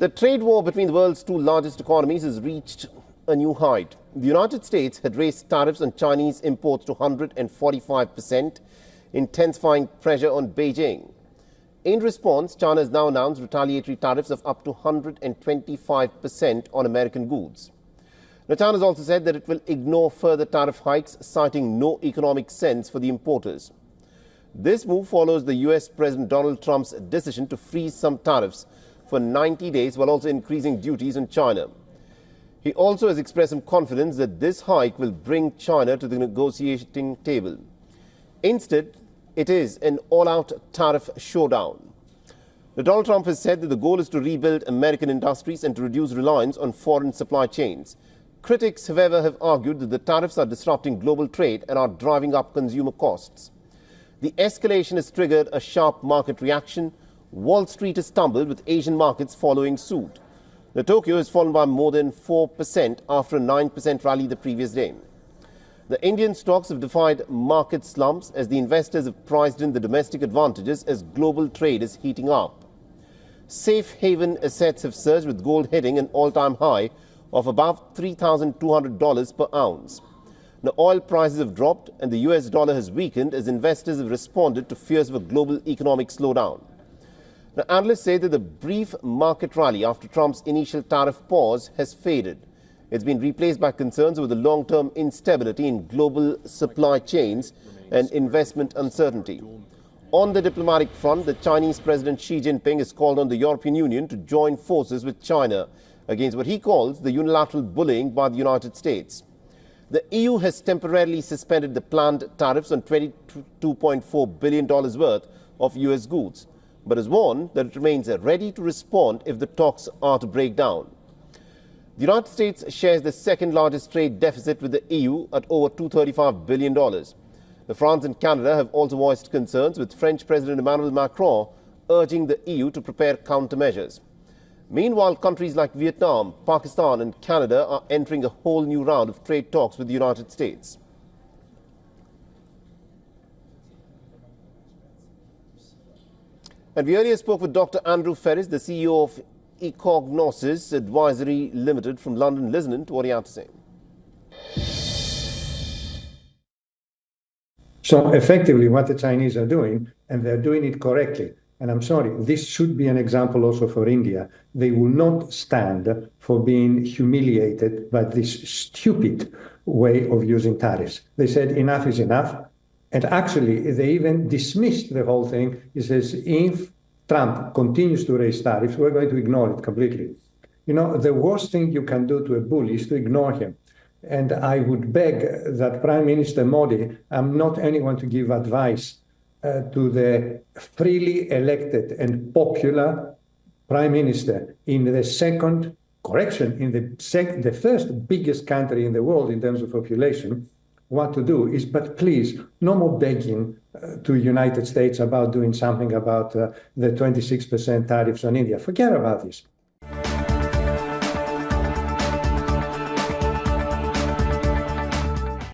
The trade war between the world's two largest economies has reached a new height. The United States had raised tariffs on Chinese imports to 145%, intensifying pressure on Beijing. In response, China has now announced retaliatory tariffs of up to 125% on American goods. Now, China has also said that it will ignore further tariff hikes, citing no economic sense for the importers. This move follows the US President Donald Trump's decision to freeze some tariffs for 90 days while also increasing duties on China. He also has expressed some confidence that this hike will bring China to the negotiating table. Instead, it is an all-out tariff showdown. Now, Donald Trump has said that the goal is to rebuild American industries and to reduce reliance on foreign supply chains. Critics, however, have argued that the tariffs are disrupting global trade and are driving up consumer costs. The escalation has triggered a sharp market reaction. Wall Street has stumbled, with Asian markets following suit. The Tokyo has fallen by more than 4% after a 9% rally the previous day. The Indian stocks have defied market slumps as the investors have priced in the domestic advantages as global trade is heating up. Safe haven assets have surged, with gold hitting an all-time high of above $3,200 per ounce. Now, oil prices have dropped and the US dollar has weakened as investors have responded to fears of a global economic slowdown. Now, analysts say that the brief market rally after Trump's initial tariff pause has faded. It's been replaced by concerns over the long-term instability in global supply chains and investment uncertainty. On the diplomatic front, the Chinese President Xi Jinping has called on the European Union to join forces with China against what he calls the unilateral bullying by the United States. The EU has temporarily suspended the planned tariffs on $22.4 billion worth of US goods, but has warned that it remains ready to respond if the talks are to break down. The United States shares the second largest trade deficit with the EU at over $235 billion. France and Canada have also voiced concerns, with French President Emmanuel Macron urging the EU to prepare countermeasures. Meanwhile, countries like Vietnam, Pakistan and Canada are entering a whole new round of trade talks with the United States. And we earlier spoke with Dr. Andrew Ferris, the CEO of Ecognosis Advisory Limited from London. Listen to what he had to say. So effectively what the Chinese are doing, and they're doing it correctly, and I'm sorry, this should be an example also for India. They will not stand for being humiliated by this stupid way of using tariffs. They said enough is enough. And actually, they even dismissed the whole thing. He says, if Trump continues to raise tariffs, we're going to ignore it completely. You know, the worst thing you can do to a bully is to ignore him. And I would beg that Prime Minister Modi, I'm not anyone to give advice to the freely elected and popular Prime Minister in the second, correction, in the first biggest country in the world in terms of population. What to do is, but please, no more begging to United States about doing something about the 26% tariffs on India. Forget about this.